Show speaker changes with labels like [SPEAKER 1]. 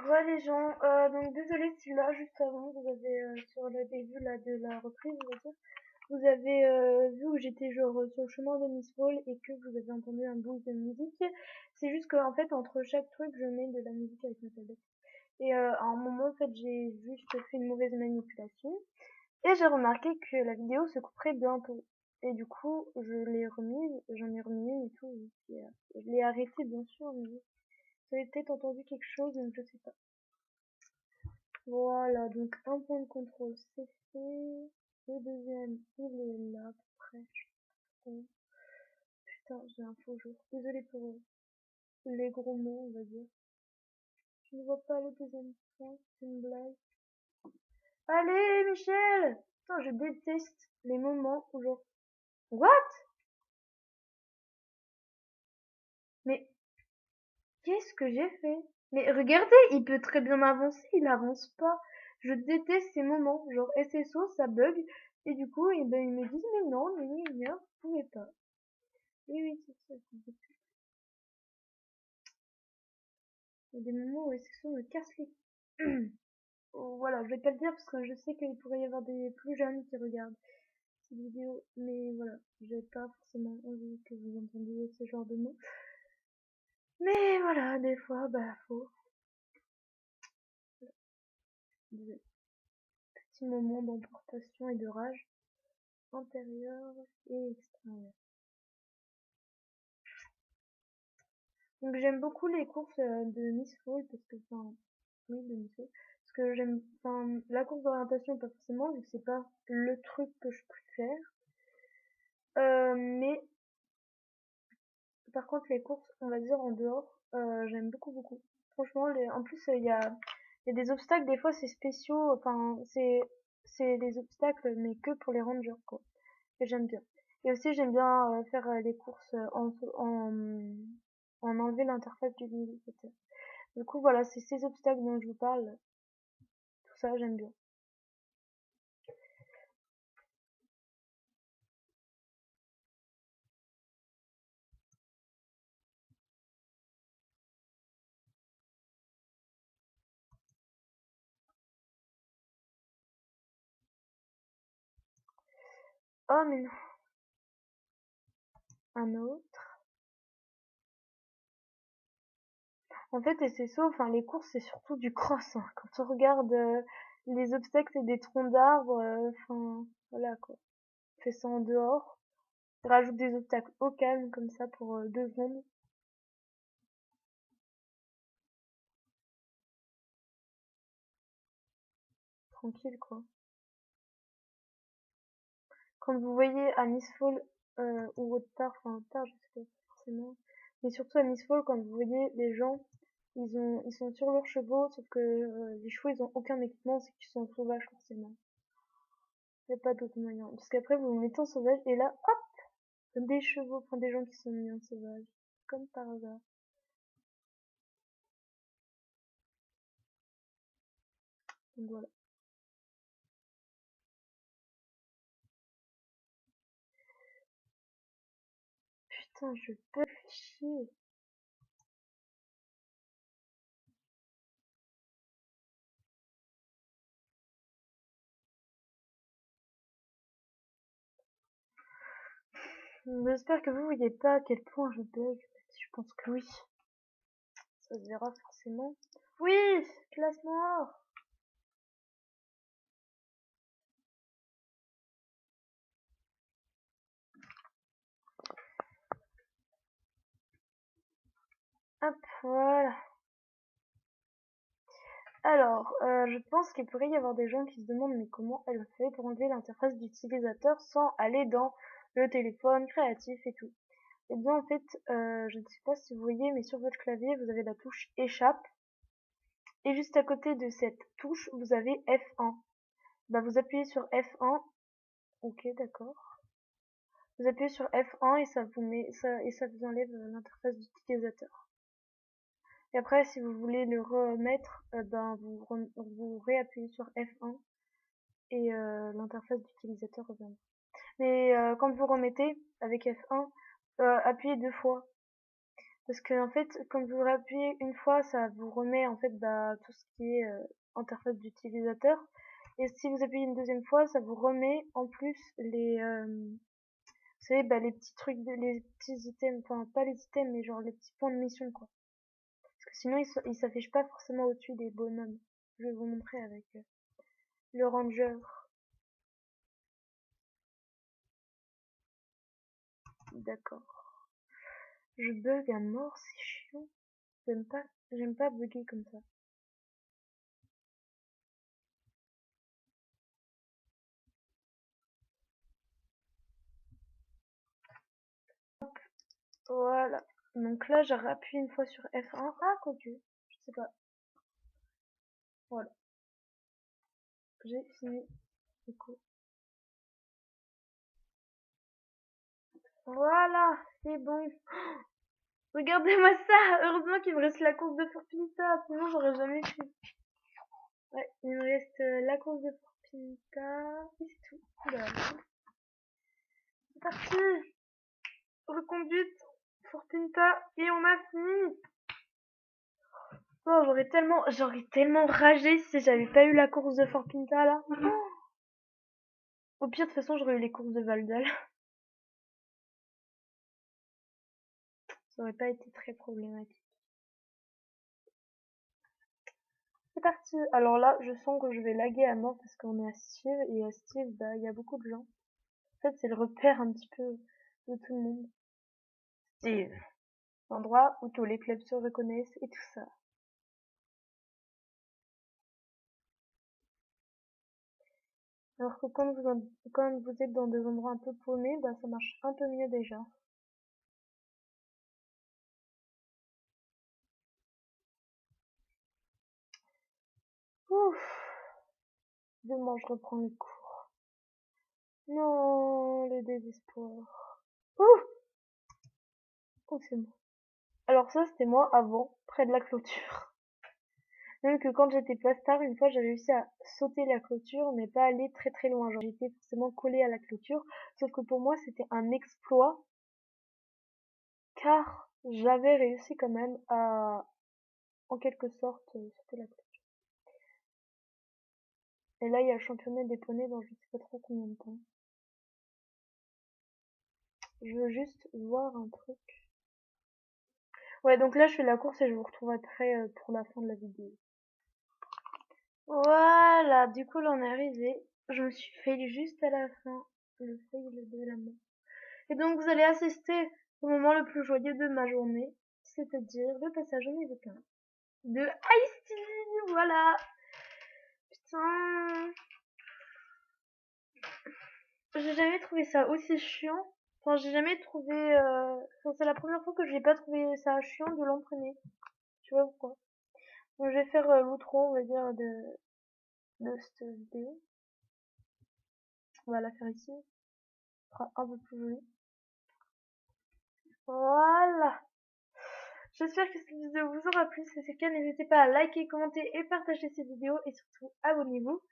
[SPEAKER 1] Ouais les gens, donc désolée si là juste avant vous avez sur le début là de la reprise on va dire, vous avez vu où j'étais genre sur le chemin de Miss Fall et que vous avez entendu un boost de musique. C'est juste que en fait entre chaque truc je mets de la musique avec ma tablette. Et à un moment en fait j'ai juste fait une mauvaise manipulation et j'ai remarqué que la vidéo se couperait bientôt. Et du coup je l'ai remise, j'en ai remis une et tout. Et, je l'ai arrêté bien sûr mais vous avez peut-être entendu quelque chose donc je sais pas. Voilà, donc un point de contrôle, c'est fait. Le deuxième, il est là, à peu près. Bon, putain, j'ai un faux jour. Désolée pour les gros mots, on va dire. Je ne vois pas le deuxième point, c'est une blague. Allez, Michel! Putain, je déteste les moments où genre... What? Mais qu'est-ce que j'ai fait? Mais regardez, il peut très bien avancer, il avance pas. Je déteste ces moments, genre SSO, ça bug, et du coup, eh ben, ils me disent, mais non, vous pouvez pas. Oui, oui, c'est ça. Il y a des moments où SSO me casse les... Oh, voilà, je vais pas le dire parce que je sais qu'il pourrait y avoir des plus jeunes qui regardent cette vidéo, mais voilà, j'ai pas forcément envie que vous entendiez ce genre de mots. Mais voilà, des fois, bah, faut. Des petits moments d'emportation et de rage, intérieure et extérieure. Donc j'aime beaucoup les courses de Miss Fall parce que, enfin, oui, de Miss Fall. Parce que j'aime, enfin, la course d'orientation, pas forcément, vu que c'est pas le truc que je préfère. Mais par contre, les courses, on va dire en dehors, j'aime beaucoup, beaucoup. Franchement, en plus, il y a des obstacles, des fois, c'est spéciaux, enfin, c'est des obstacles, mais que pour les rangers, quoi. Et j'aime bien. Et aussi, j'aime bien faire les courses en enlever l'interface du navigateur. Du coup, voilà, c'est ces obstacles dont je vous parle. Tout ça, j'aime bien. Oh, mais non, un autre. En fait, SSO, enfin les courses, c'est surtout du cross, hein. Quand on regarde les obstacles, c'est des troncs d'arbres, enfin voilà quoi. On fait ça en dehors. On rajoute des obstacles au calme comme ça pour 2 secondes, tranquille quoi. Quand vous voyez à Miss Fall ou autre part, enfin autre part, je sais pas forcément, mais surtout à Miss Fall, quand vous voyez les gens, ils sont sur leurs chevaux, sauf que les chevaux ils ont aucun équipement, c'est qu'ils sont sauvages forcément. Il n'y a pas d'autre moyen. Parce qu'après vous vous mettez en sauvage et là, des chevaux, enfin des gens qui sont mis en sauvage. Comme par hasard. Donc voilà. Putain, je peux chier. J'espère que vous voyez pas à quel point je bug. Je pense que oui. Ça se verra forcément. Oui! Classe-moi! Hop, voilà. Alors, je pense qu'il pourrait y avoir des gens qui se demandent mais comment elle fait pour enlever l'interface d'utilisateur sans aller dans le téléphone créatif et tout. Et bien en fait, je ne sais pas si vous voyez, mais sur votre clavier, vous avez la touche échappe. Et juste à côté de cette touche, vous avez F1. Bah, vous appuyez sur F1. Ok, d'accord. Vous appuyez sur F1 et ça vous met ça et ça vous enlève l'interface d'utilisateur. Et après, si vous voulez le remettre, ben vous réappuyez sur F1 et l'interface d'utilisateur revient. Mais quand vous remettez avec F1, appuyez 2 fois. Parce que en fait, quand vous appuyez une fois, ça vous remet en fait tout ce qui est interface d'utilisateur. Et si vous appuyez une deuxième fois, ça vous remet en plus vous savez, les petits trucs, les petits items, enfin pas les items, mais genre les petits points de mission quoi. Parce que sinon ils s'affichent pas forcément au-dessus des bonhommes. Je vais vous montrer avec le ranger. D'accord. Je bug à mort, c'est chiant. J'aime pas, j'aime pas bugger comme ça. Voilà. Donc là, j'ai rappuyé une fois sur F1. Ah, quoique. Je sais pas. Voilà. J'ai fini. Du coup. Voilà. C'est bon. Regardez-moi ça. Heureusement qu'il me reste la course de Forpinta. Sinon, j'aurais jamais pu. Ouais, il me reste la course de Forpinta. Et c'est tout. Voilà. C'est parti. Reconduite. Forpinta. Et on a fini. Oh, j'aurais tellement ragé si j'avais pas eu la course de Forpinta là. Au pire, de toute façon, j'aurais eu les courses de Valdal. Ça aurait pas été très problématique. C'est parti. Alors là, je sens que je vais laguer à mort parce qu'on est à Steve et à Steve, il y a beaucoup de gens. En fait, c'est le repère un petit peu de tout le monde. Steve. Endroit où tous les clubs se reconnaissent et tout ça. Alors que quand vous êtes dans des endroits un peu paumés, ça marche un peu mieux déjà. Ouf. Demain, je reprends les cours. Non, le désespoir. Ouf. Oh, c'est bon. Alors ça, c'était moi avant, près de la clôture. Même que quand j'étais plastard, une fois, j'ai réussi à sauter la clôture, mais pas aller très très loin. Genre, j'étais forcément collée à la clôture. Sauf que pour moi, c'était un exploit, car j'avais réussi quand même à, en quelque sorte, sauter la clôture. Et là, il y a le championnat des poneys dans je sais pas trop combien de temps. Je veux juste voir un truc. Ouais, donc là, je fais la course et je vous retrouve après pour la fin de la vidéo. Voilà, du coup, là, on est arrivé. Je me suis fail juste à la fin. Le fail de la main. Et donc vous allez assister au moment le plus joyeux de ma journée, c'est-à-dire le passage au niveau 15 de Ice-T, voilà. Putain, j'ai jamais trouvé ça aussi chiant. Enfin, j'ai jamais trouvé... Enfin, c'est la première fois que j'ai pas trouvé ça chiant de l'entraîner. Tu vois pourquoi? Donc je vais faire l'outro, on va dire, de cette vidéo. On va la faire ici. Ce sera un peu plus joli. Voilà. J'espère que cette vidéo vous aura plu. Si c'est le cas, n'hésitez pas à liker, commenter et partager cette vidéo. Et surtout, abonnez-vous.